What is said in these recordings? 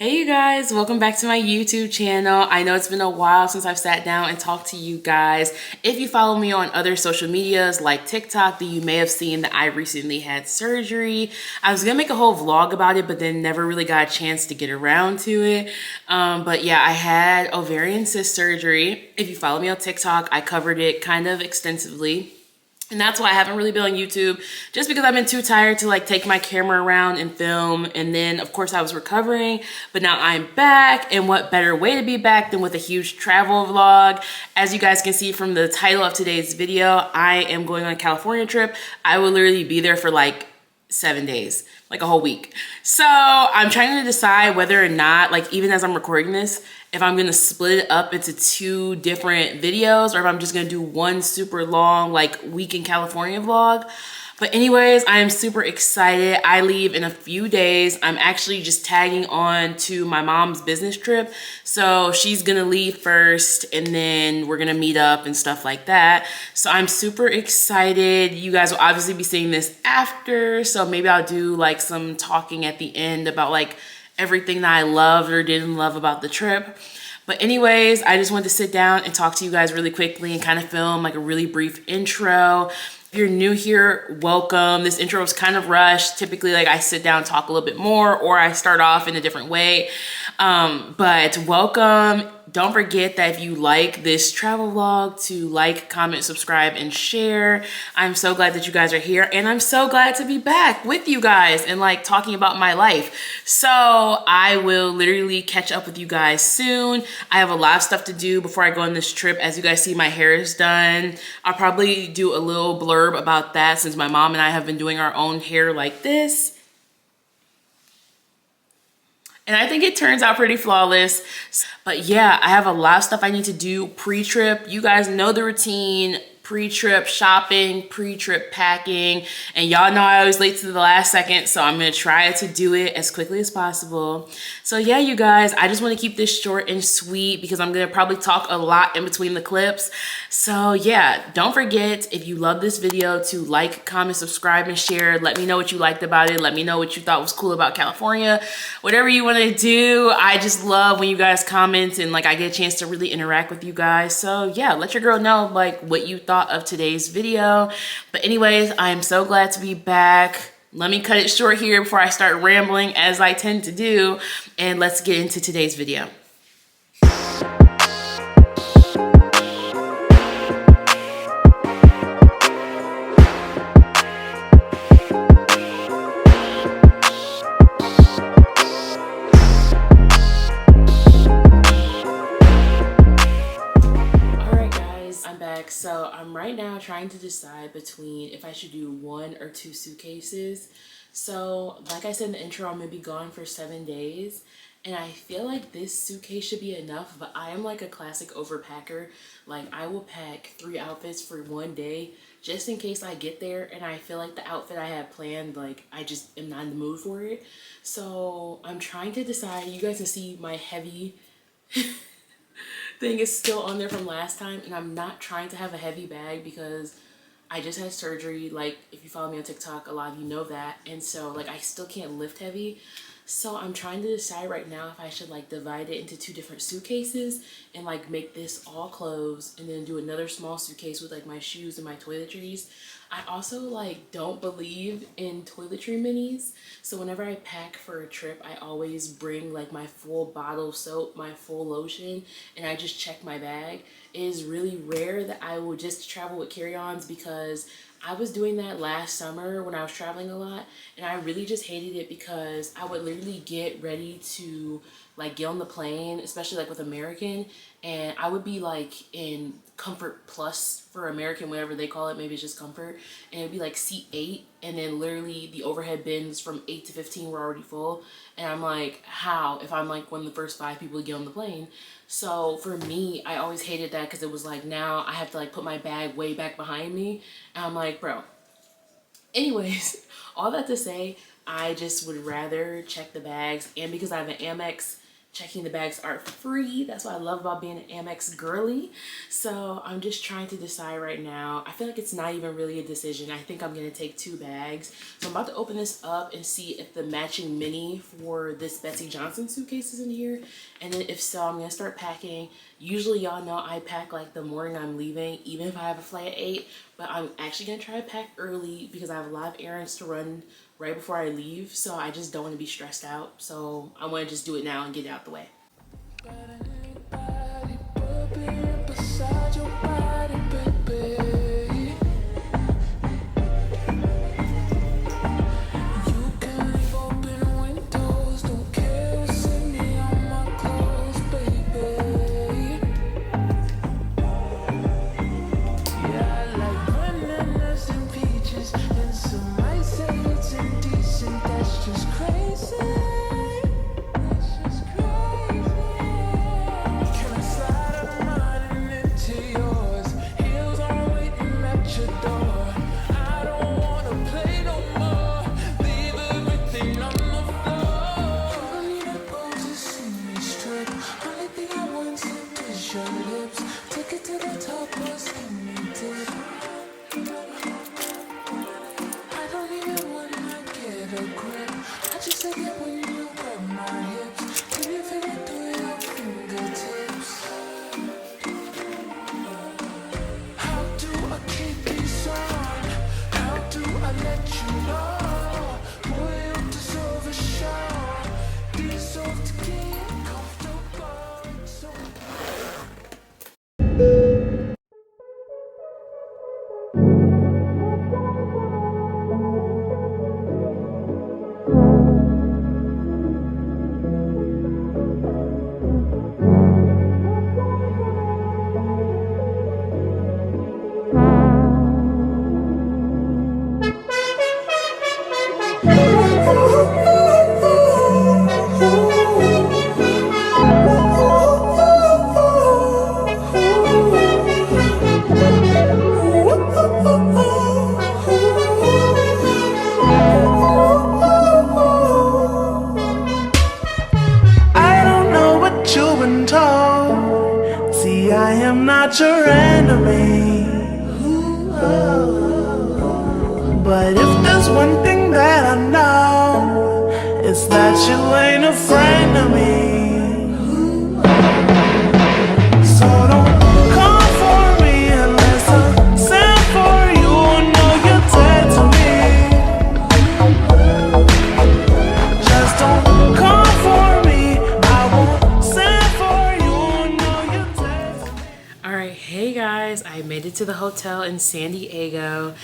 Hey you guys, welcome back to my YouTube channel. I know it's been a while since I've sat down and talked to you guys. If you follow me on other social medias like TikTok, then you may have seen that I recently had surgery. I was gonna make a whole vlog about it, but then never really got a chance to get around to it. But yeah, I had ovarian cyst surgery. If you follow me on TikTok, I covered it kind of extensively. And that's why I haven't really been on YouTube, just because I've been too tired to like take my camera around and film. And then of course I was recovering, but now I'm back. And what better way to be back than with a huge travel vlog? As you guys can see from the title of today's video, I am going on a California trip. I will literally be there for like 7 days, like a whole week. So I'm trying to decide whether or not, like even as I'm recording this, if I'm gonna split it up into 2 different videos or if I'm just gonna do one super long like week in California vlog. But anyways, I am super excited. I leave in a few days. I'm actually just tagging on to my mom's business trip. So she's gonna leave first and then we're gonna meet up and stuff like that. So I'm super excited. You guys will obviously be seeing this after. So maybe I'll do like some talking at the end about like everything that I loved or didn't love about the trip. But anyways, I just wanted to sit down and talk to you guys really quickly and kind of film like a really brief intro. If you're new here, welcome. This intro was kind of rushed. Typically, like I sit down, talk a little bit more, or I start off in a different way. But welcome. Don't forget that if you like this travel vlog, to like, comment, subscribe, and share. I'm so glad that you guys are here, and I'm so glad to be back with you guys and like talking about my life. So I will literally catch up with you guys soon. I have a lot of stuff to do before I go on this trip. As you guys see, my hair is done. I'll probably do a little blurb about that since my mom and I have been doing our own hair like this. And I think it turns out pretty flawless. But yeah, I have a lot of stuff I need to do pre-trip. You guys know the routine. Pre-trip shopping, pre-trip packing, and y'all know I always late to the last second, so I'm gonna try to do it as quickly as possible. So yeah, you guys, I just want to keep this short and sweet because I'm gonna probably talk a lot in between the clips. So yeah, don't forget, if you love this video, to like, comment, subscribe, and share. Let me know what you liked about it. Let me know what you thought was cool about California. Whatever you want to do, I just love when you guys comment and like I get a chance to really interact with you guys. So yeah, let your girl know like what you thought of today's video. But anyways, I am so glad to be back. Let me cut it short here before I start rambling, as I tend to do, and let's get into today's video. So I'm right now trying to decide between if I should do 1 or 2 suitcases. So like I said in the intro, I'm gonna be gone for 7 days, and I feel like this suitcase should be enough, but I am like a classic overpacker. Like I will pack 3 outfits for 1 day just in case I get there and I feel like the outfit I had planned, like I just am not in the mood for it. So I'm trying to decide. You guys can see my heavy thing is still on there from last time, and I'm not trying to have a heavy bag because I just had surgery. Like if you follow me on TikTok, a lot of you know that, and so like I still can't lift heavy. So I'm trying to decide right now if I should like divide it into 2 different suitcases and like make this all clothes and then do another small suitcase with like my shoes and my toiletries. I also like don't believe in toiletry minis, so whenever I pack for a trip, I always bring like my full bottle of soap, my full lotion, and I just check my bag. It is really rare that I will just travel with carry-ons because I was doing that last summer when I was traveling a lot, and I really just hated it because I would literally get ready to like get on the plane, especially like with American, and I would be like in Comfort Plus for American, whatever they call it, maybe it's just Comfort, and it'd be like seat 8, and then literally the overhead bins from 8 to 15 were already full, and I'm like, how if I'm like one of the first 5 people to get on the plane? So for me, I always hated that because it was like now I have to like put my bag way back behind me, and I'm like, bro. Anyways, all that to say, I just would rather check the bags, and because I have an Amex Checking the bags are free. That's what I love about being an Amex girly. So I'm just trying to decide right now. I feel like it's not even really a decision. I think I'm gonna take 2 bags. So I'm about to open this up and see if the matching mini for this Betsy Johnson suitcase is in here. And then if so, I'm gonna start packing. Usually y'all know I pack like the morning I'm leaving, even if I have a flight at 8. But I'm actually gonna try to pack early because I have a lot of errands to run right before I leave, so I just don't want to be stressed out. So I want to just do it now and get it out the way. Not your enemy, but if there's one thing that I know, it's that you ain't a friend of me. So don't come for me unless I send for you. Know you're dead to me. Just don't come for me. I won't send for you. Know you're dead to me. Alright, hey guys, I made it to the hotel in San Diego.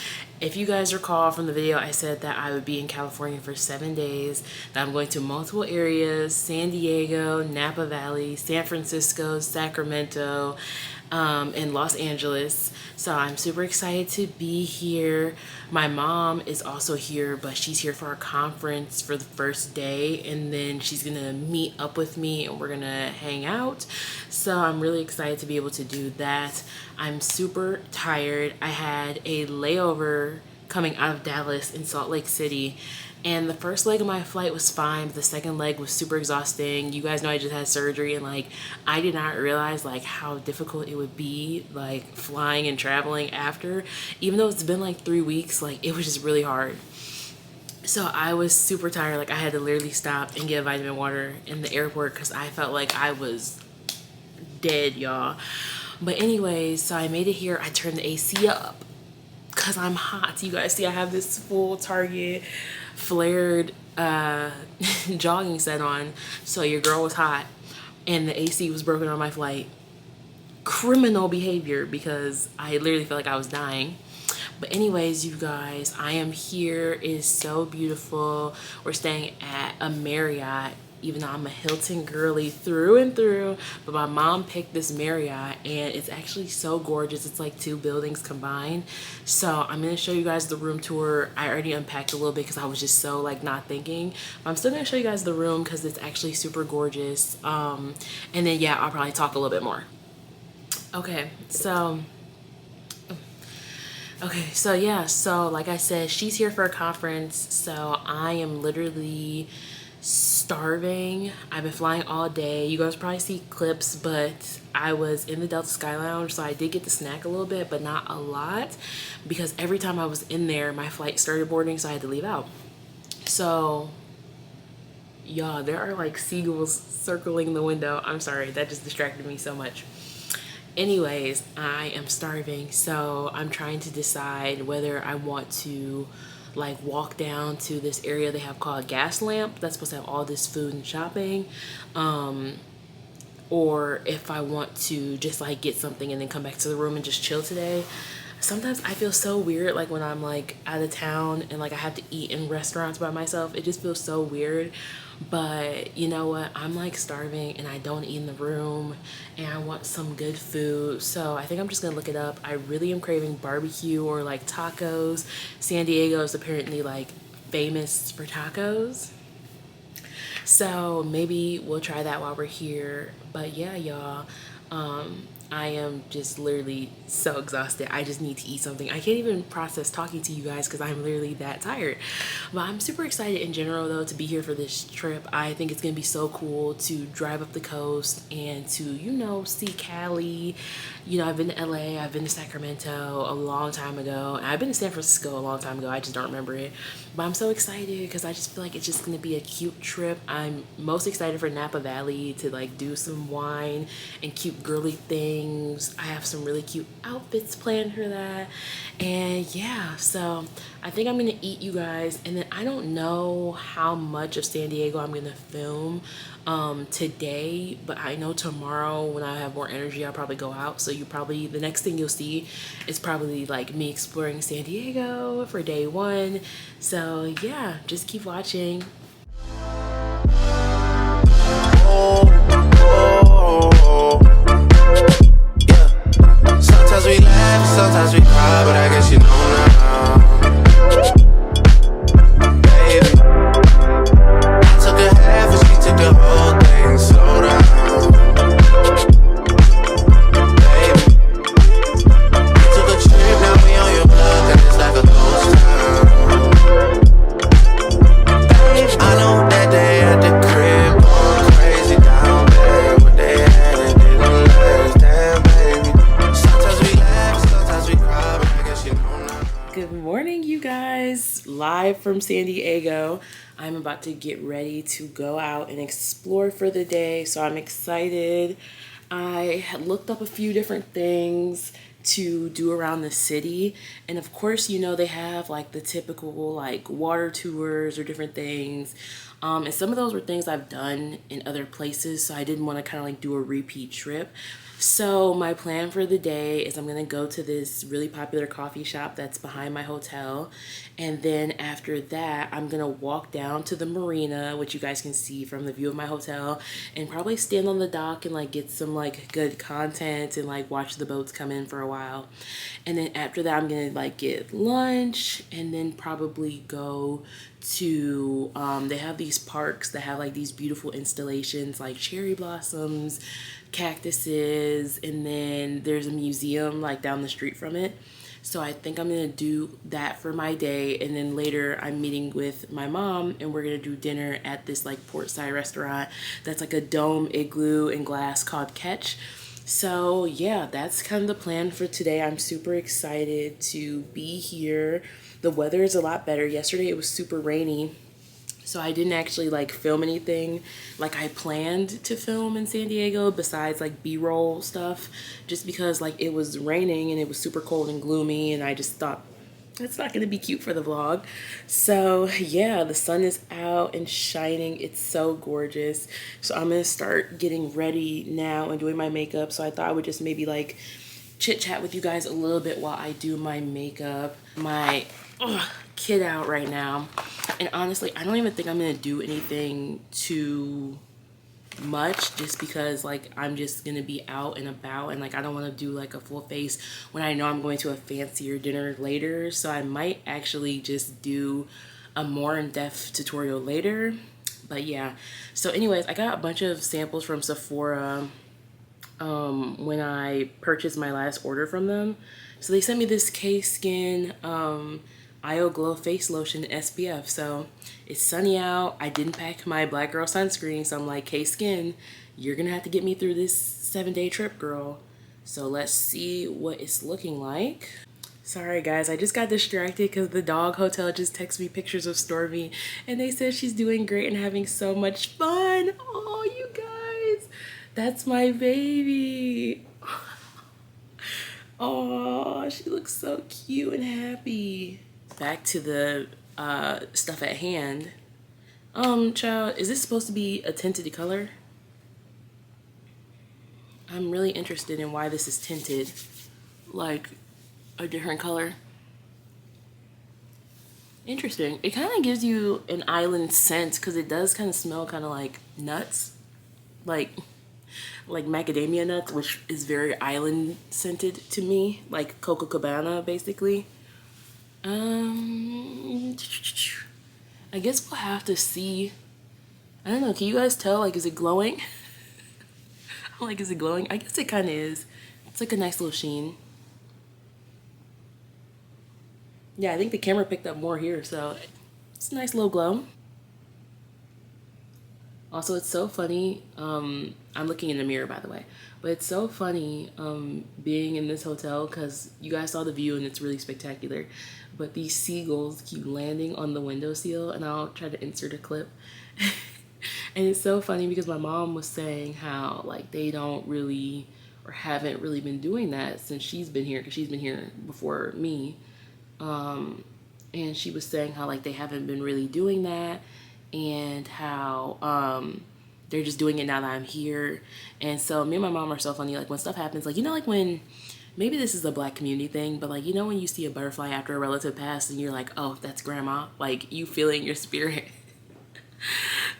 If you guys recall from the video, I said that I would be in California for 7 days, that I'm going to multiple areas: San Diego, Napa Valley, San Francisco, Sacramento, and Los Angeles. So I'm super excited to be here. My mom is also here, but she's here for a conference for the first day, and then she's gonna meet up with me and we're gonna hang out. So I'm really excited to be able to do that. I'm super tired. I had a layover coming out of Dallas in Salt Lake City, and the first leg of my flight was fine, but the second leg was super exhausting. You guys know I just had surgery, and like I did not realize like how difficult it would be like flying and traveling after. Even though it's been like 3 weeks, like it was just really hard. So I was super tired. Like I had to literally stop and get vitamin water in the airport because I felt like I was dead, y'all. But anyways, so I made it here. I turned the AC up because I'm hot. You guys see I have this full Target flared jogging set on. So your girl was hot and the AC was broken on my flight. Criminal behavior because I literally felt like I was dying. But anyways, you guys, I am here. It is so beautiful. We're staying at a Marriott, even though I'm a Hilton girly through and through, but my mom picked this Marriott and it's actually so gorgeous. It's like 2 buildings combined. So I'm gonna show you guys the room tour. I already unpacked a little bit because I was just so like not thinking, but I'm still gonna show you guys the room because it's actually super gorgeous. And then yeah, I'll probably talk a little bit more. Okay, so yeah, so like I said, she's here for a conference, so I am literally starving. I've been flying all day. You guys probably see clips, but I was in the Delta Sky Lounge, so I did get to snack a little bit, but not a lot, because every time I was in there, my flight started boarding, so I had to leave out. So, y'all, there are like seagulls circling the window. I'm sorry, that just distracted me so much. Anyways, I am starving, so I'm trying to decide whether I want to like walk down to this area they have called Gas Lamp that's supposed to have all this food and shopping, or if I want to just like get something and then come back to the room and just chill today. Sometimes I feel so weird, like when I'm like out of town and like I have to eat in restaurants by myself. It just feels so weird. But you know what, I'm like starving and I don't eat in the room and I want some good food, so I think I'm just gonna look it up. I really am craving barbecue or like tacos. San Diego is apparently like famous for tacos, so maybe we'll try that while we're here. But yeah, y'all, I am just literally so exhausted. I just need to eat something. I can't even process talking to you guys because I'm literally that tired. But I'm super excited in general though to be here for this trip. I think it's gonna be so cool to drive up the coast and to, you know, see Cali. You know, I've been to LA, I've been to Sacramento a long time ago, and I've been to San Francisco a long time ago. I just don't remember it. But I'm so excited because I just feel like it's just gonna be a cute trip. I'm most excited for Napa Valley to like do some wine and cute girly things. I have some really cute outfits planned for that. And yeah, so I think I'm gonna eat, you guys, and then I don't know how much of San Diego I'm gonna film today, but I know tomorrow when I have more energy I'll probably go out. So the next thing you'll see is probably like me exploring San Diego for day one. So yeah, just keep watching. Sometimes we laugh, sometimes we cry, but I guess you know now. Baby, I took a half and she took the whole thing. Slow down. Baby, we took a trip, now we on your block, and it's like a ghost town. Baby, I know that they at the crib going crazy down there. What they had didn't last, damn baby. Sometimes we laugh, sometimes we cry, but I guess you know now. Good morning, you guys, live from San Diego. I'm about to get ready to go out and explore for the day, so I'm excited. I had looked up a few different things to do around the city, and of course, you know, they have like the typical like water tours or different things, and some of those were things I've done in other places, so I didn't want to kind of like do a repeat trip. So my plan for the day is I'm gonna go to this really popular coffee shop that's behind my hotel, and then after that I'm gonna walk down to the marina, which you guys can see from the view of my hotel, and probably stand on the dock and like get some like good content and like watch the boats come in for a while. And then after that I'm gonna like get lunch and then probably go to they have these parks that have like these beautiful installations like cherry blossoms, cactuses, and then there's a museum like down the street from it. So I think I'm gonna do that for my day, and then later I'm meeting with my mom and we're gonna do dinner at this like portside restaurant that's like a dome igloo and glass called Catch. So yeah, that's kind of the plan for today. I'm super excited to be here. The weather is a lot better. Yesterday it was super rainy, so I didn't actually like film anything like I planned to film in San Diego besides like B-roll stuff, just because like it was raining and it was super cold and gloomy, and I just thought that's not gonna be cute for the vlog. So yeah, the sun is out and shining. It's so gorgeous. So I'm gonna start getting ready now and doing my makeup. So I thought I would just maybe like chit chat with you guys a little bit while I do my makeup. My kid out right now, and honestly I don't even think I'm gonna do anything too much, just because like I'm just gonna be out and about, and like I don't want to do like a full face when I know I'm going to a fancier dinner later. So I might actually just do a more in-depth tutorial later. But yeah, so anyways, I got a bunch of samples from Sephora when I purchased my last order from them. So they sent me this K-Skin IO Glow Face Lotion SPF. So it's sunny out. I didn't pack my black girl sunscreen, so I'm like, hey skin, you're gonna have to get me through this 7-day trip, girl. So let's see what it's looking like. Sorry guys, I just got distracted because the dog hotel just texted me pictures of Stormy and they said she's doing great and having so much fun. Oh, you guys, that's my baby. Oh, she looks so cute and happy. Back to the stuff at hand. Child, is this supposed to be a tinted color? I'm really interested in why this is tinted, like a different color. Interesting. It kind of gives you an island scent because it does kind of smell kind of like nuts, like macadamia nuts, which is very island scented to me, like Coco Cabana basically. I guess we'll have to see. I don't know, can you guys tell, like, is it glowing? Like, is it glowing? I guess it kind of is. It's like a nice little sheen. Yeah, I think the camera picked up more here, so it's a nice little glow. Also, it's so funny. I'm looking in the mirror, by the way, but it's so funny being in this hotel because you guys saw the view and it's really spectacular. But these seagulls keep landing on the windowsill, and I'll try to insert a clip. And it's so funny because my mom was saying how like they don't really or haven't really been doing that since she's been here, because she's been here before me. And she was saying how like they haven't been really doing that, and how they're just doing it now that I'm here. And so me and my mom are so funny, like when stuff happens, like, you know, like when, maybe this is a black community thing, but like, you know, when you see a butterfly after a relative passed and you're like, oh, that's grandma, like you feel it in your spirit.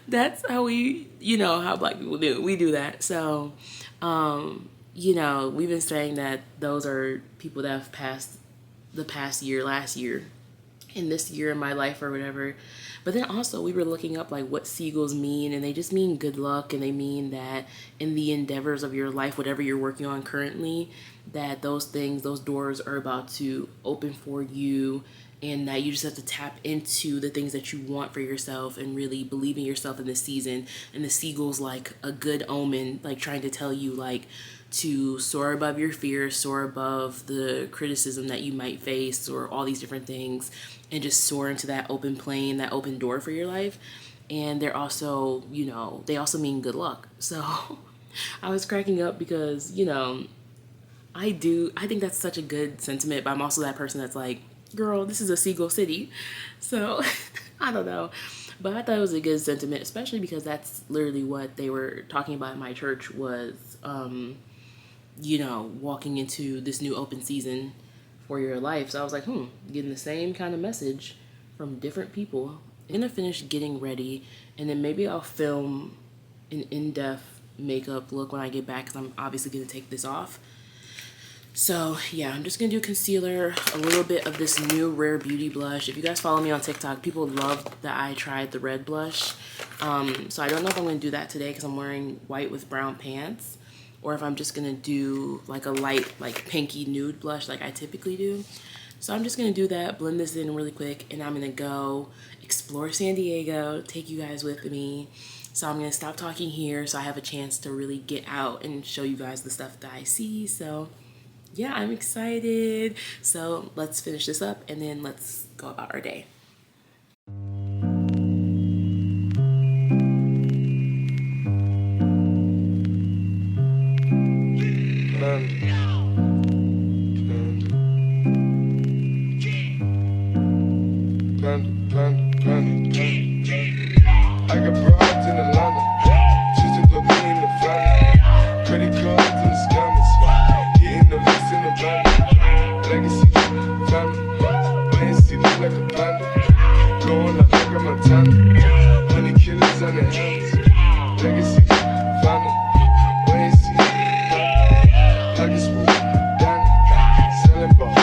That's how we, you know, how black people do. We do that. So, you know, we've been saying that those are people that have passed the past year, last year, in this year in my life or whatever. But then also we were looking up like what seagulls mean, and they just mean good luck, and they mean that in the endeavors of your life, whatever you're working on currently, that those things, those doors are about to open for you, and that you just have to tap into the things that you want for yourself and really believe in yourself in this season. And the seagull's like a good omen, like trying to tell you like to soar above your fears, soar above the criticism that you might face or all these different things, and just soar into that open plane, that open door for your life. And they're also, you know, they also mean good luck. So I was cracking up because, you know, I think that's such a good sentiment, but I'm also that person that's like, girl, this is a seagull city. So I don't know, but I thought it was a good sentiment, especially because that's literally what they were talking about in my church was, you know, walking into this new open season for your life. So I was like, getting the same kind of message from different people. I'm gonna finish getting ready, and then maybe I'll film an in-depth makeup look when I get back, because I'm obviously gonna take this off. So yeah, I'm just gonna do concealer, a little bit of this new Rare Beauty blush. If you guys follow me on TikTok, people love that I tried the red blush. So I don't know if I'm gonna do that today because I'm wearing white with brown pants, or if I'm just gonna do like a light, like pinky nude blush like I typically do. So I'm just gonna do that, blend this in really quick, and I'm gonna go explore San Diego, take you guys with me. So I'm gonna stop talking here so I have a chance to really get out and show you guys the stuff that I see. So yeah, I'm excited. So let's finish this up and then let's go about our day. I got broads in Atlanta, just to put me in the family. Credit cards and the scammers, hitting the list in the van. Legacy, family, wait and see, look like a panda. Going up like a Montana, honey killers on their hands. Legacy, family, wait and see, pockets full, down, selling ball,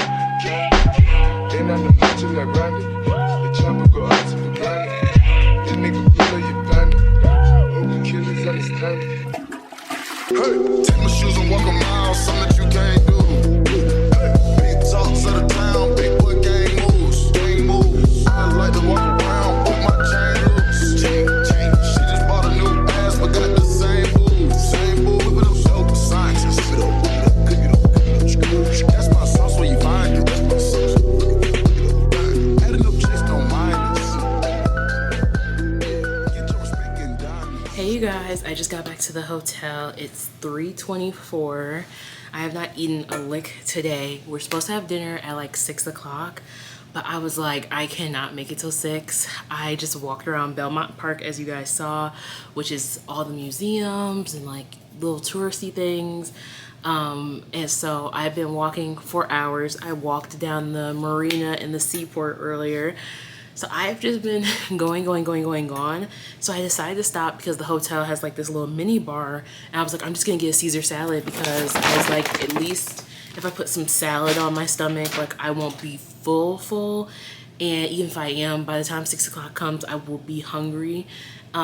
and I'm the macho like Randy. The chopper go out to the granny. Hey, take my shoes and walk a mile, something that you can't do. Hey, big talks of the town, big boy gang moves. Gang moves. Hey you guys, I just got back to the hotel. It's 3:24. I have not eaten a lick today. We're supposed to have dinner at like 6 o'clock, but I was like, I cannot make it till 6. I just walked around Belmont Park, as you guys saw, which is all the museums and like little touristy things. And so I've been walking for hours. I walked down the marina in the seaport earlier. So I've just been going. So I decided to stop because the hotel has like this little mini bar. And I was like, I'm just gonna get a Caesar salad because I was like, at least if I put some salad on my stomach, like I won't be full. And even if I am, by the time 6 o'clock comes, I will be hungry. So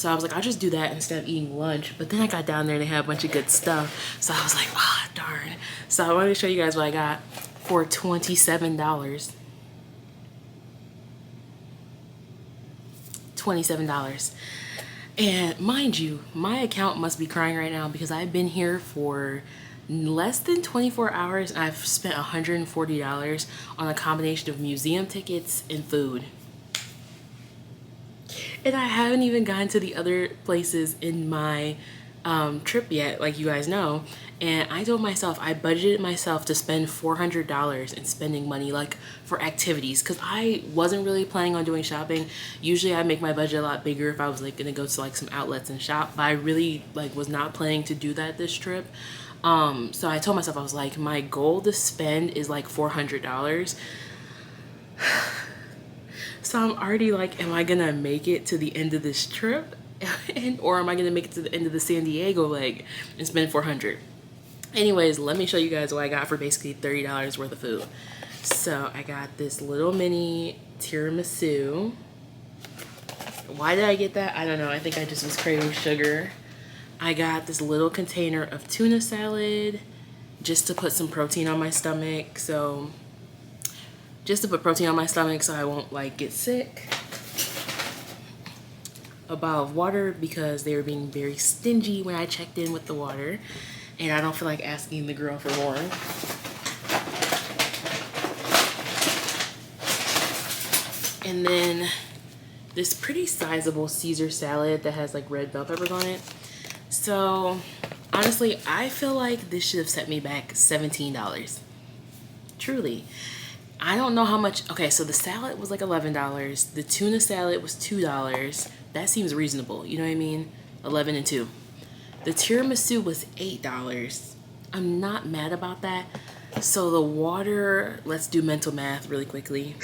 I was like, I'll just do that instead of eating lunch. But then I got down there and they had a bunch of good stuff. So I was like, ah, darn. So I wanted to show you guys what I got for $27. $27. And mind you, my account must be crying right now because I've been here for less than 24 hours and I've spent $140 on a combination of museum tickets and food. And I haven't even gotten to the other places in my trip yet, like you guys know. And I told myself, I budgeted myself to spend $400 in spending money like for activities because I wasn't really planning on doing shopping. Usually I make my budget a lot bigger if I was like gonna go to like some outlets and shop, but I really like was not planning to do that this trip. So I told myself, I was like, my goal to spend is like $400. So I'm already like, am I gonna make it to the end of this trip? Or am I gonna make it to the end of the San Diego leg and spend $400? Anyways, let me show you guys what I got for basically $30 worth of food. So I got this little mini tiramisu. Why did I get that? I don't know. I think I just was craving sugar. I got this little container of tuna salad just to put some protein on my stomach. So just to put protein on my stomach so I won't like get sick. A bottle of water because they were being very stingy when I checked in with the water. And I don't feel like asking the girl for more. And then this pretty sizable Caesar salad that has like red bell peppers on it. So honestly, I feel like this should have set me back $17. Truly. I don't know how much. Okay, so the salad was like $11. The tuna salad was $2. That seems reasonable. You know what I mean? 11 and 2. The tiramisu was $8. I'm not mad about that. So the water, let's do mental math really quickly.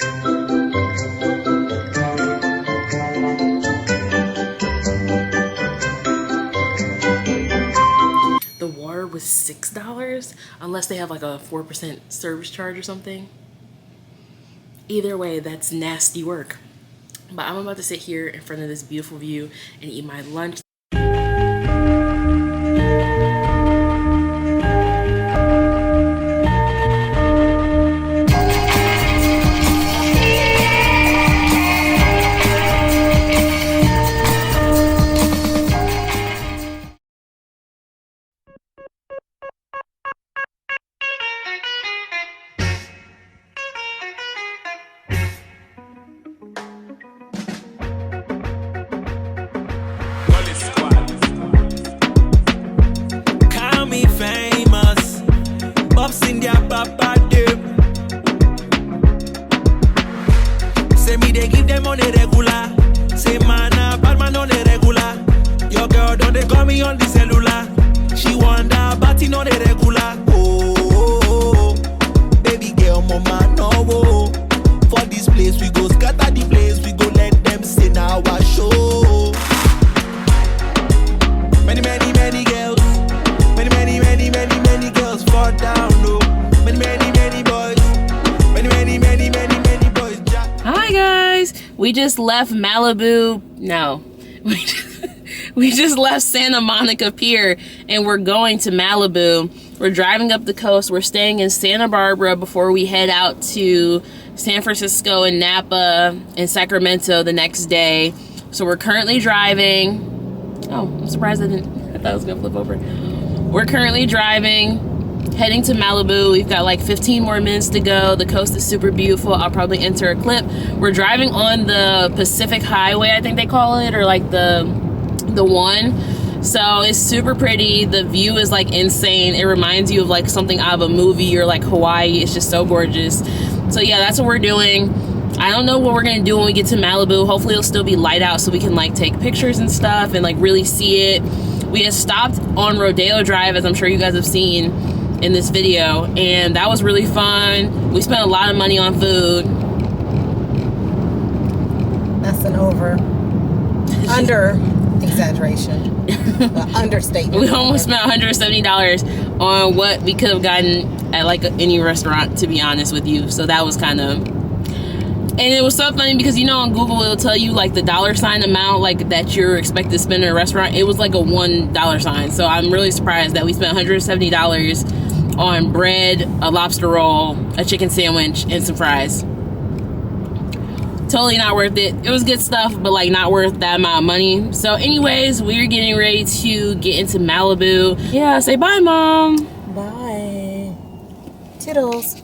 The water was $6, unless they have like a 4% service charge or something. Either way, that's nasty work. But I'm about to sit here in front of this beautiful view and eat my lunch. Say me they give them on the regular. Say man, bad man on the regular. Your girl don't they call me on the cellular. She wonder about it on the regular. Oh, baby girl, mama no. Oh. For this place we go scatter the place. We go let them see now our show. Many girls. Many girls fall down. No. Many boys. Many boys. Hi guys, we just left Malibu. No, we just left Santa Monica Pier and we're going to Malibu. We're driving up the coast. We're staying in Santa Barbara before we head out to San Francisco and Napa and Sacramento the next day. So we're currently driving. Oh, I'm surprised I thought I was gonna flip over. We're currently driving, heading to Malibu. We've got like 15 more minutes to go. The coast is super beautiful. I'll probably enter a clip. We're driving on the Pacific Highway, I think they call it, or like the the one. So it's super pretty. The view is like insane. It reminds you of like something out of a movie or like Hawaii. It's just so gorgeous. So yeah, that's what we're doing. I don't know what we're gonna do when we get to Malibu. Hopefully it'll still be light out so we can like take pictures and stuff and like really see it. We had stopped on Rodeo Drive, as I'm sure you guys have seen in this video, and that was really fun. We spent a lot of money on food. That's an under exaggeration, understatement. We almost spent $170 on what we could have gotten at like any restaurant, to be honest with you. So that was kind of, and it was so funny because, you know, on Google it'll tell you like the $ amount like that you're expected to spend in a restaurant. It was like a $1 sign. So I'm really surprised that we spent $170 on bread, a lobster roll, a chicken sandwich, and some fries. Totally not worth it. It was good stuff, but like not worth that amount of money. So anyways, we're getting ready to get into Malibu. Yeah, say bye, Mom. Bye. Toodles.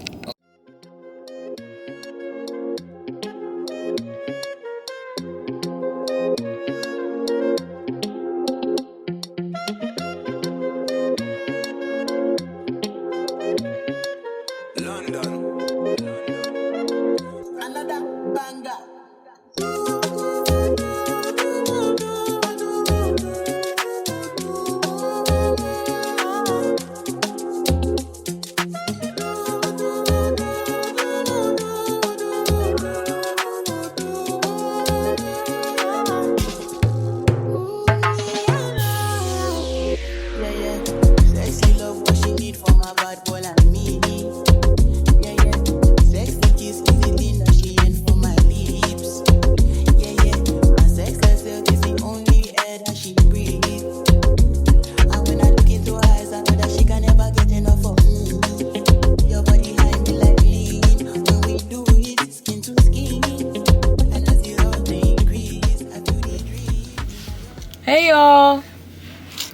Hey y'all.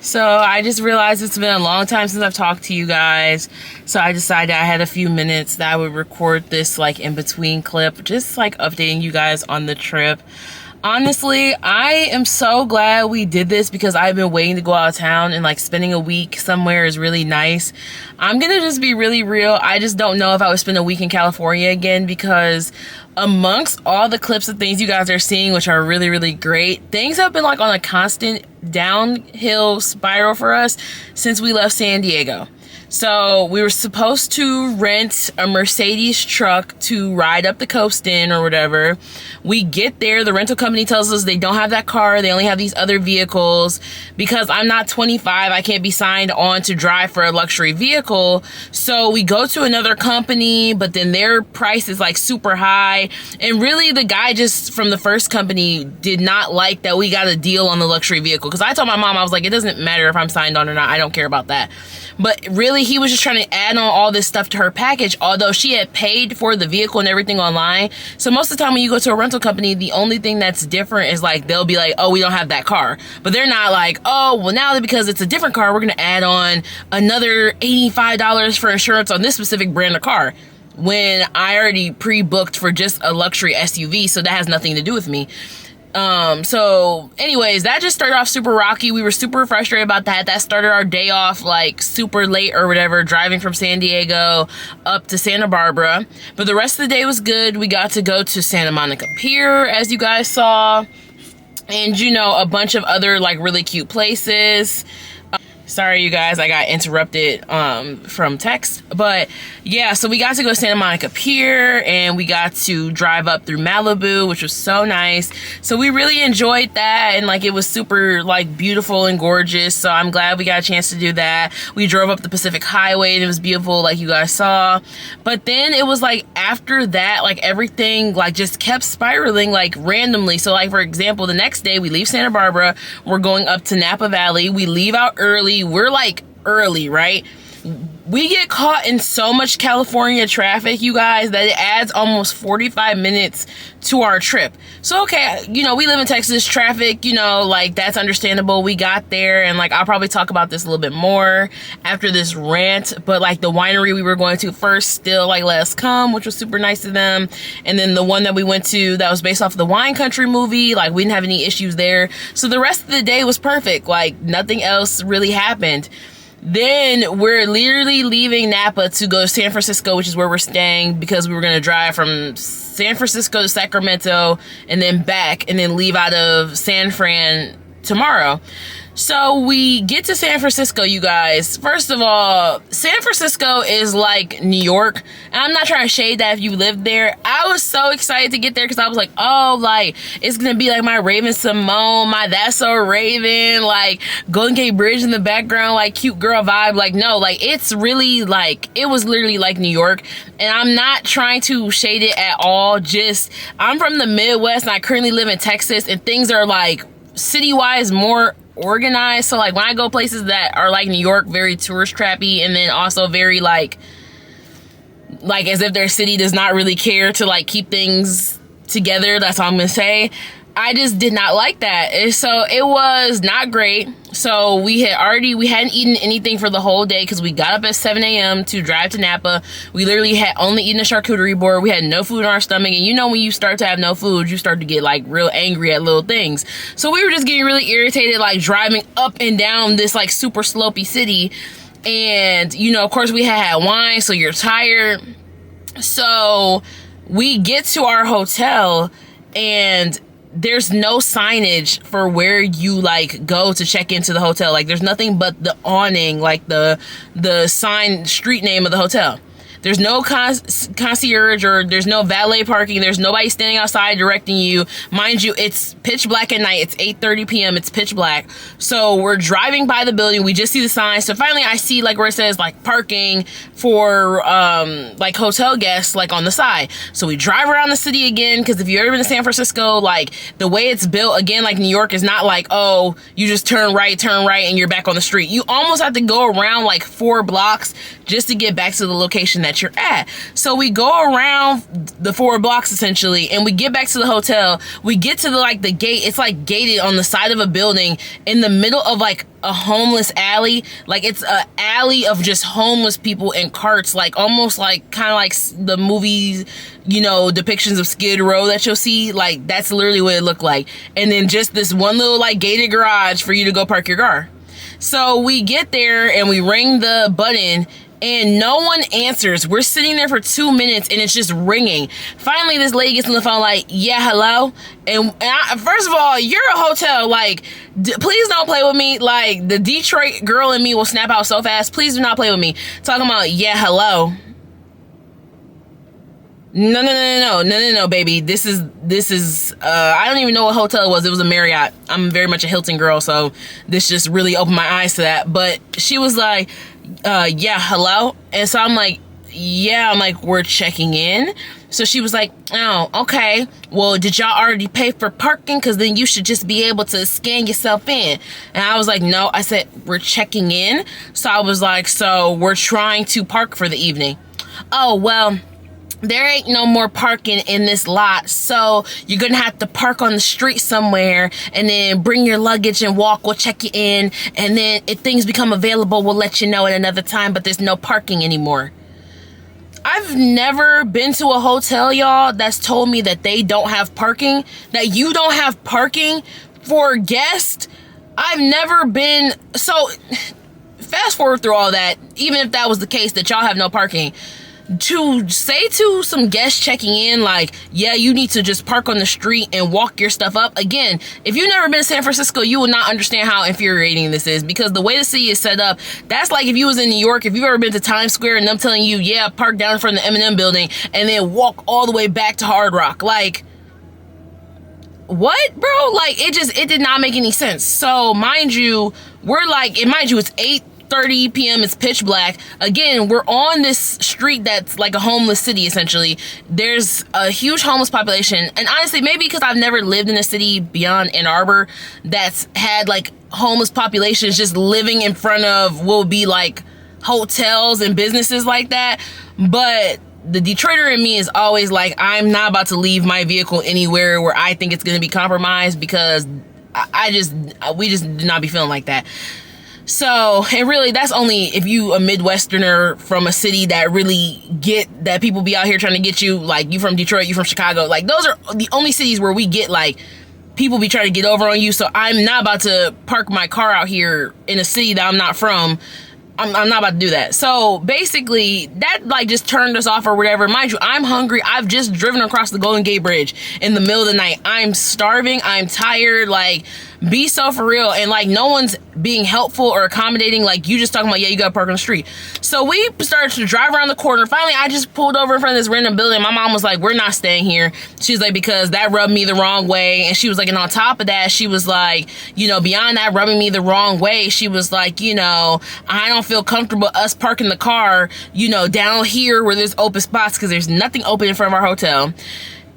So I just realized it's been a long time since I've talked to you guys. So I decided I had a few minutes that I would record this like in between clip, just like updating you guys on the trip. Honestly, I am so glad we did this because I've been waiting to go out of town, and like spending a week somewhere is really nice. I'm gonna just be really real. I just don't know if I would spend a week in California again, because amongst all the clips of things you guys are seeing, which are really, really great, things have been like on a constant downhill spiral for us since we left San Diego. So we were supposed to rent a Mercedes truck to ride up the coast in or whatever. We get there, the rental company tells us they don't have that car, they only have these other vehicles. Because I'm not 25, I can't be signed on to drive for a luxury vehicle. So we go to another company, but then their price is like super high. And really the guy just from the first company did not like that we got a deal on the luxury vehicle. Because I told my mom, I was like, it doesn't matter if I'm signed on or not, I don't care about that. But really, he was just trying to add on all this stuff to her package, although she had paid for the vehicle and everything online. So most of the time when you go to a rental company, the only thing that's different is like, they'll be like, oh, we don't have that car. But they're not like, oh, well now because it's a different car, we're gonna add on another $85 for insurance on this specific brand of car, when I already pre-booked for just a luxury SUV, so that has nothing to do with me. So anyways, that just started off super rocky. We were super frustrated about that. That started our day off like super late or whatever, driving from San Diego up to Santa Barbara. But the rest of the day was good. We got to go to Santa Monica Pier, as you guys saw, and you know, a bunch of other like really cute places. Sorry you guys, I got interrupted from text. But yeah, so we got to go to Santa Monica Pier, and we got to drive up through Malibu, which was so nice. So we really enjoyed that, and like it was super like beautiful and gorgeous. So I'm glad we got a chance to do that. We drove up the Pacific Highway, and it was beautiful like you guys saw. But then it was like after that, like everything like just kept spiraling like randomly. So like for example, the next day we leave Santa Barbara, we're going up to Napa Valley. We leave out early. We're like early, right? we get caught in so much California traffic, you guys, that it adds almost 45 minutes to our trip. So, okay, you know, we live in Texas, traffic, you know, like, that's understandable. We got there, and, like, I'll probably talk about this a little bit more after this rant, but, like, the winery we were going to first still, like, let us come, which was super nice of them. And then the one that we went to that was based off of the Wine Country movie, like, we didn't have any issues there. So the rest of the day was perfect. Like, nothing else really happened. Then we're literally leaving Napa to go to San Francisco, which is where we're staying, because we were going to drive from San Francisco to Sacramento and then back, and then leave out of San Fran tomorrow. So we get to San Francisco, you guys. First of all, San Francisco is like New York. And I'm not trying to shade that if you lived there. I was so excited to get there because I was like, oh, like, it's going to be like my Raven Simone, my That's So Raven, like, Golden Gate Bridge in the background, like, cute girl vibe. Like, no, like, it's really, like, it was literally like New York. And I'm not trying to shade it at all. Just, I'm from the Midwest, and I currently live in Texas, and things are, like, city-wise more organized. So, like, when I go places that are like New York, very tourist trappy, and then also very like as if their city does not really care to, like, keep things together, that's all I'm gonna say. I just did not like that. And so it was not great. So we hadn't eaten anything for the whole day because we got up at 7 a.m. to drive to Napa. We literally had only eaten a charcuterie board. We had no food in our stomach. And you know, when you start to have no food, you start to get, like, real angry at little things. So we were just getting really irritated, like, driving up and down this, like, super slopey city. And, you know, of course we had wine, so you're tired. So we get to our hotel, and there's no signage for where you, like, go to check into the hotel. Like, there's nothing but the awning, like the sign, street name of the hotel. There's no concierge, or there's no valet parking. There's nobody standing outside directing you. Mind you, it's pitch black at night. It's 8:30 p.m. It's pitch black. So we're driving by the building. We just see the sign. So finally I see, like, where it says, like, parking for, like, hotel guests, like, on the side. So we drive around the city again, because if you've ever been to San Francisco, like, the way it's built, again, like New York, is not like, oh, you just turn right, and you're back on the street. You almost have to go around, like, 4 blocks just to get back to the location that you're at. So we go around the 4 blocks essentially, and we get back to the hotel. We get to the gate. It's, like, gated on the side of a building in the middle of, like, a homeless alley. Like, it's a alley of just homeless people in carts, like, almost like kind of like the movies, you know, depictions of Skid Row that you'll see. Like, that's literally what it looked like. And then just this one little, like, gated garage for you to go park your car. So we get there and we ring the button, and no one answers. We're sitting there for 2 minutes, and it's just ringing. Finally, this lady gets on the phone, like, yeah, hello? And first of all, you're a hotel. Like, please don't play with me. Like, the Detroit girl in me will snap out so fast. Please do not play with me. Talking about, yeah, hello. No, baby. This is, I don't even know what hotel it was. It was a Marriott. I'm very much a Hilton girl, so this just really opened my eyes to that. But she was like, yeah, hello? And so I'm like, yeah, I'm like, we're checking in. So she was like, oh, okay. Well, did y'all already pay for parking? Because then you should just be able to scan yourself in. And I was like, no. I said, we're checking in. So I was like, so we're trying to park for the evening. Oh, well, there ain't no more parking in this lot, so you're gonna have to park on the street somewhere, and then bring your luggage and walk. We'll check you in, and then if things become available, we'll let you know at another time, but there's no parking anymore. I've never been to a hotel, y'all, that's told me that they don't have parking, that you don't have parking for guests. I've never been. So fast forward through all that, even if that was the case, that y'all have no parking, to say to some guests checking in, like, yeah, you need to just park on the street and walk your stuff up. Again, if you've never been to San Francisco, you will not understand how infuriating this is, because the way the city is set up, that's like if you was in New York, if you've ever been to Times Square and them telling you, yeah, park down in front of the M&M building and then walk all the way back to Hard Rock. Like, what, bro? Like, it did not make any sense. So mind you, it's 8:30 p.m. It's pitch black. Again, we're on this street that's like a homeless city, essentially. There's a huge homeless population. And honestly, maybe because I've never lived in a city beyond Ann Arbor that's had, like, homeless populations just living in front of what would be, like, hotels and businesses like that, but the Detroiter in me is always like, I'm not about to leave my vehicle anywhere where I think it's going to be compromised, because we just do not be feeling like that. So, and really, that's only if you a Midwesterner from a city that really get that people be out here trying to get you, like you from Detroit, you from Chicago. Like, those are the only cities where we get, like, people be trying to get over on you. So I'm not about to park my car out here in a city that I'm not from. I'm not about to do that. So basically, that like just turned us off or whatever. Mind you, I'm hungry. I've just driven across the Golden Gate Bridge in the middle of the night. I'm starving. I'm tired. Like, be so for real. And like, no one's being helpful or accommodating. Like, you just talking about, yeah, you got to park on the street. So we started to drive around the corner. Finally, I just pulled over in front of this random building. My mom was like, we're not staying here. She was like, because that rubbed me the wrong way. And she was like, and on top of that, she was like, you know, beyond that rubbing me the wrong way, she was like, you know, I don't feel comfortable us parking the car, you know, down here where there's open spots, because there's nothing open in front of our hotel.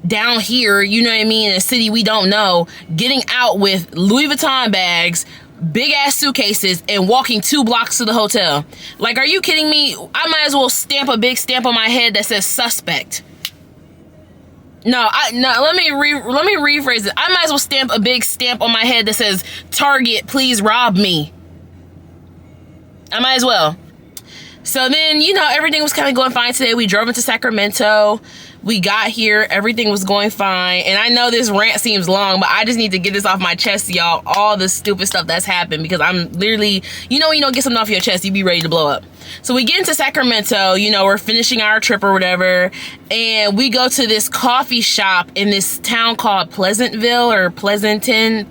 Down here, you know what I mean, in a city we don't know, getting out with Louis Vuitton bags, big ass suitcases, and walking 2 blocks to the hotel. Like, are you kidding me? I might as well stamp a big stamp on my head that says suspect. No, let me rephrase it. I might as well stamp a big stamp on my head that says Target, please rob me. I might as well. So then, you know, everything was kind of going fine today. We drove into Sacramento. We got here. Everything was going fine. And I know this rant seems long, but I just need to get this off my chest, y'all. All the stupid stuff that's happened, because I'm literally, you know, get something off your chest, you be ready to blow up. So we get into Sacramento, you know, we're finishing our trip or whatever, and we go to this coffee shop in this town called Pleasantville or Pleasanton,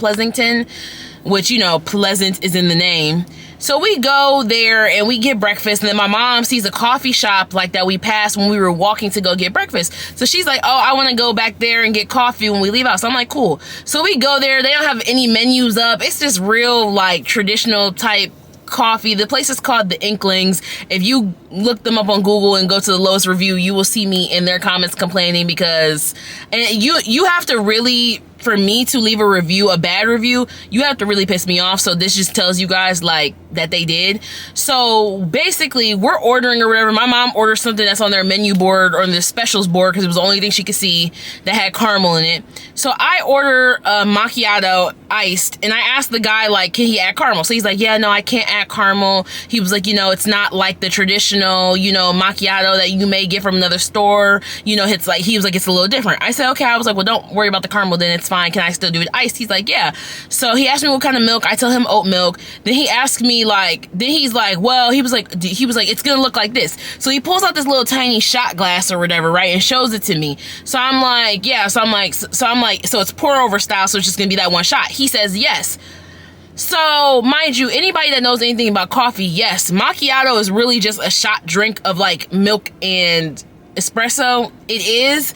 which, you know, Pleasant is in the name. So we go there and we get breakfast, and then my mom sees a coffee shop like that we passed when we were walking to go get breakfast. So she's like, oh, I want to go back there and get coffee when we leave out. So I'm like, cool. So we go there. They don't have any menus up. It's just real like traditional type coffee. The place is called The Inklings. If you look them up on Google and go to the lowest review, you will see me in their comments complaining, because and you have to really, for me to leave a review, a bad review, you have to really piss me off. So this just tells you guys like that they did. So basically, we're ordering or whatever. My mom ordered something that's on their menu board or the specials board, because it was the only thing she could see that had caramel in it. So I order a macchiato iced, and I asked the guy, like, can he add caramel? So he's like, yeah, no, I can't add caramel. He was like, you know, it's not like the traditional, you know, macchiato that you may get from another store. You know, it's like, he was like, it's a little different. I said, okay. I was like, well, don't worry about the caramel then, it's fine. Can I still do it iced? He's like, yeah. So he asked me what kind of milk. I tell him oat milk. Then he asked me like, then he's like, well, he was like, it's gonna look like this. So he pulls out this little tiny shot glass or whatever, right, and shows it to me. So I'm like, yeah. So I'm like, so it's pour over style. So it's just gonna be that one shot. He says yes. So mind you, anybody that knows anything about coffee, yes, macchiato is really just a shot drink of like milk and espresso. It is.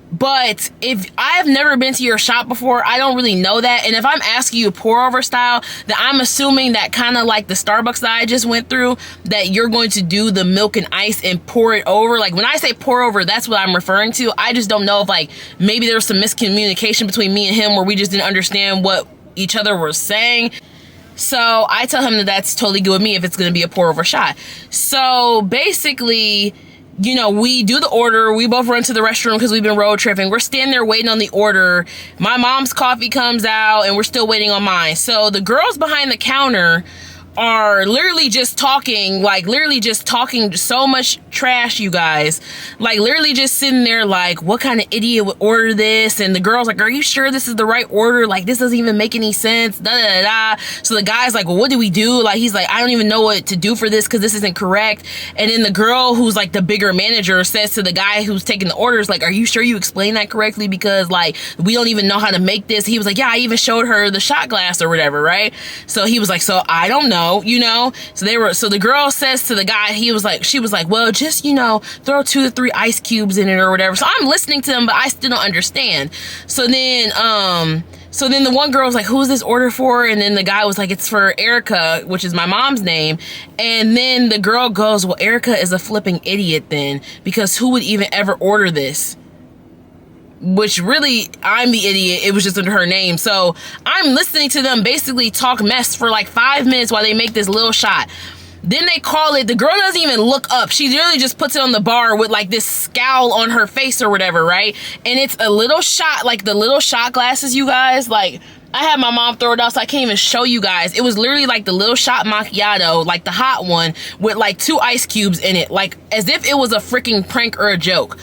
But if I've never been to your shop before, I don't really know that. And if I'm asking you pour over style, then I'm assuming that kind of like the Starbucks that I just went through, that you're going to do the milk and ice and pour it over. Like when I say pour over, that's what I'm referring to. I just don't know if like maybe there was some miscommunication between me and him where we just didn't understand what each other were saying. So I tell him that that's totally good with me if it's going to be a pour over shot. So basically, you know, we do the order. We both run to the restroom because we've been road tripping. We're standing there waiting on the order. My mom's coffee comes out and we're still waiting on mine. So the girls behind the counter are literally just talking so much trash, you guys. Like literally just sitting there like, what kind of idiot would order this? And the girl's like, are you sure this is the right order? Like this doesn't even make any sense. Da da da. So the guy's like, well, what do we do? Like he's like, I don't even know what to do for this because this isn't correct. And then the girl who's like the bigger manager says to the guy who's taking the orders, like, are you sure you explained that correctly? Because like we don't even know how to make this. He was like, yeah, I even showed her the shot glass or whatever, right? So he was like, so I don't know. You know, so the girl says to the guy, she was like, well, just, you know, throw 2 to 3 ice cubes in it or whatever. So I'm listening to them, but I still don't understand. So then the one girl was like, who's this order for? And then the guy was like, it's for Erica, which is my mom's name. And then the girl goes, well, Erica is a flipping idiot then, because who would even ever order this? Which really, I'm the idiot. It was just under her name. So I'm listening to them basically talk mess for like 5 minutes while they make this little shot. Then they call it, the girl doesn't even look up. She literally just puts it on the bar with like this scowl on her face or whatever, right? And it's a little shot, like the little shot glasses, you guys. Like, I had my mom throw it out so I can't even show you guys. It was literally like the little shot macchiato, like the hot one, with like 2 ice cubes in it. Like, as if it was a freaking prank or a joke.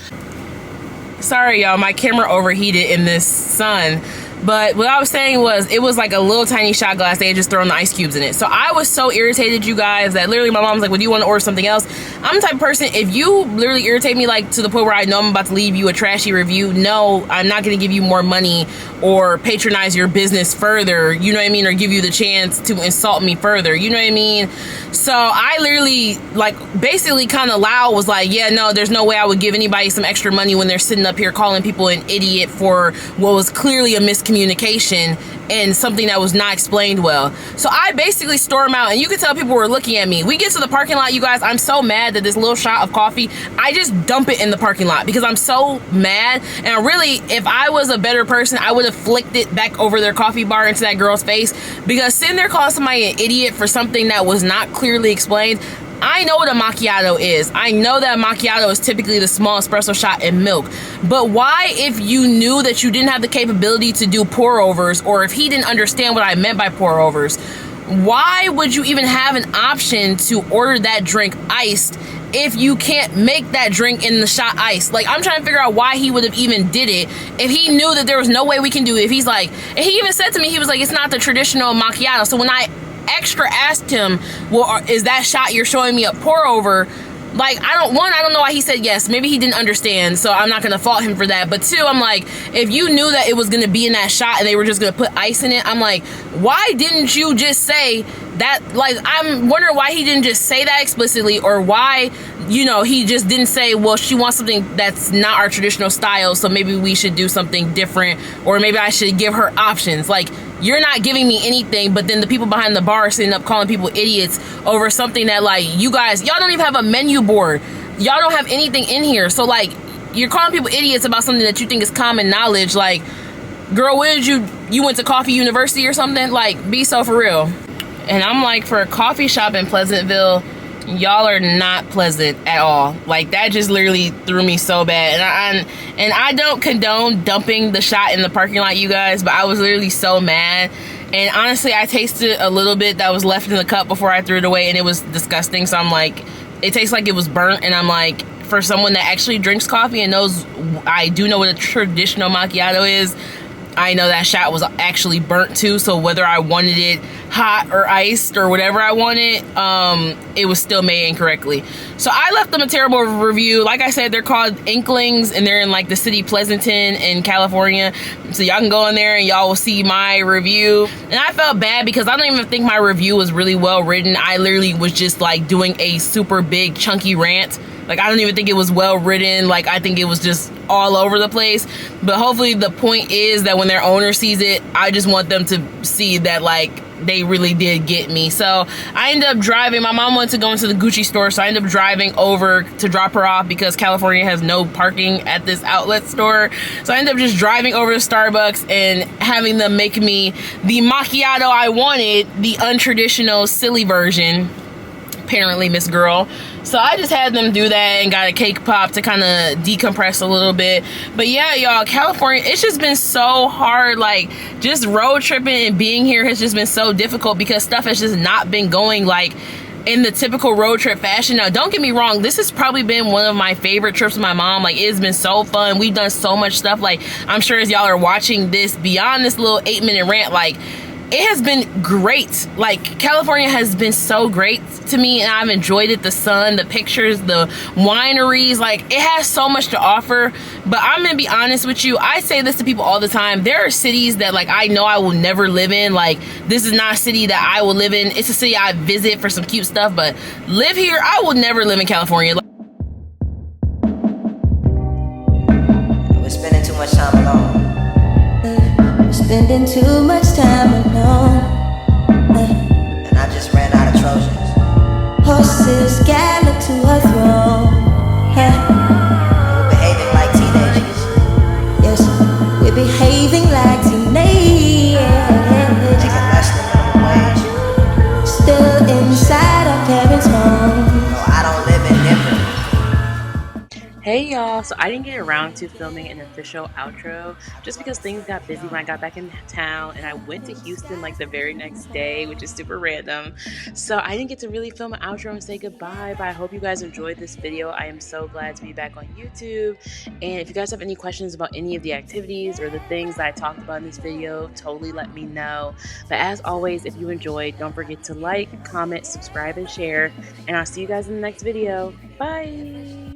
Sorry, y'all, my camera overheated in this sun. But what I was saying was, it was like a little tiny shot glass. They had just thrown the ice cubes in it. So I was so irritated, you guys, that literally my mom was like, well, do you want to order something else? I'm the type of person, if you literally irritate me, like to the point where I know I'm about to leave you a trashy review, no, I'm not going to give you more money or patronize your business further, you know what I mean? Or give you the chance to insult me further, you know what I mean? So I literally, like, basically kind of loud was like, yeah, no, there's no way I would give anybody some extra money when they're sitting up here calling people an idiot for what was clearly a miscommunication and something that was not explained well. So I basically storm out, and you can tell people were looking at me. We get to the parking lot, you guys, I'm so mad that this little shot of coffee, I just dump it in the parking lot because I'm so mad. And really, if I was a better person, I would have flicked it back over their coffee bar into that girl's face, because sitting there calling somebody an idiot for something that was not clearly explained. I know what a macchiato is. I know that a macchiato is typically the small espresso shot in milk. But why, if you knew that you didn't have the capability to do pour overs, or if he didn't understand what I meant by pour overs, why would you even have an option to order that drink iced if you can't make that drink in the shot ice? Like, I'm trying to figure out why he would have even did it if he knew that there was no way we can do it. If he's like, and he even said to me, he was like, it's not the traditional macchiato. So when I extra asked him, well, is that shot you're showing me a pour over? Like, I don't know why he said yes. Maybe he didn't understand, so I'm not gonna fault him for that. But 2, I'm like, if you knew that it was gonna be in that shot and they were just gonna put ice in it, I'm like, why didn't you just say that? Like, I'm wondering why he didn't just say that explicitly, or why, you know, he just didn't say, well, she wants something that's not our traditional style, so maybe we should do something different, or maybe I should give her options. Like, you're not giving me anything, but then the people behind the bar are sitting up calling people idiots over something that, like, you guys, y'all don't even have a menu board. Y'all don't have anything in here. So, like, you're calling people idiots about something that you think is common knowledge. Like, girl, where did you went to Coffee University or something? Like, be so for real. And I'm like, for a coffee shop in Pleasantville, y'all are not pleasant at all. Like, that just literally threw me so bad. And I don't condone dumping the shot in the parking lot, you guys, but I was literally so mad. And honestly, I tasted a little bit that was left in the cup before I threw it away, and it was disgusting. So I'm like, it tastes like it was burnt, and I'm like, for someone that actually drinks coffee and knows, I do know what a traditional macchiato is, I know that shot was actually burnt too, so whether I wanted it hot or iced or whatever I wanted, it was still made incorrectly. So I left them a terrible review. Like I said, they're called Inklings, and they're in like the city Pleasanton in California. So y'all can go in there and y'all will see my review. And I felt bad because I don't even think my review was really well written. I literally was just like doing a super big chunky rant. Like, I don't even think it was well written. Like, I think it was just all over the place. But hopefully the point is that when their owner sees it, I just want them to see that, like, they really did get me. So I ended up driving. My mom wanted to go into the Gucci store, so I ended up driving over to drop her off because California has no parking at this outlet store. So I ended up just driving over to Starbucks and having them make me the macchiato I wanted, the untraditional, silly version. Apparently, Miss Girl. So I just had them do that and got a cake pop to kind of decompress a little bit. But yeah, y'all, California, it's just been so hard. Like, just road tripping and being here has just been so difficult because stuff has just not been going like in the typical road trip fashion. Now, don't get me wrong, this has probably been one of my favorite trips with my mom. Like, it's been so fun. We've done so much stuff. Like, I'm sure as y'all are watching this, beyond this little 8-minute rant, like, it has been great. Like, California has been so great to me, and I've enjoyed it. The sun, the pictures, the wineries, like, it has so much to offer. But I'm gonna be honest with you, I say this to people all the time, there are cities that, like, I know I will never live in. Like, this is not a city that I will live in. It's a city I visit for some cute stuff, but live here, I will never live in California. We're spending too much time alone. Spending too much time alone, and I just ran out of Trojans. Horses gallop to a throne. We're behaving like teenagers. Yes, we're behaving like teenagers. Making less than minimum wage. Still inside our parents' home. Hey y'all, so I didn't get around to filming an official outro just because things got busy when I got back in town and I went to Houston like the very next day, which is super random. So I didn't get to really film an outro and say goodbye, but I hope you guys enjoyed this video. I am so glad to be back on YouTube. And if you guys have any questions about any of the activities or the things that I talked about in this video, totally let me know. But as always, if you enjoyed, don't forget to like, comment, subscribe, and share. And I'll see you guys in the next video. Bye!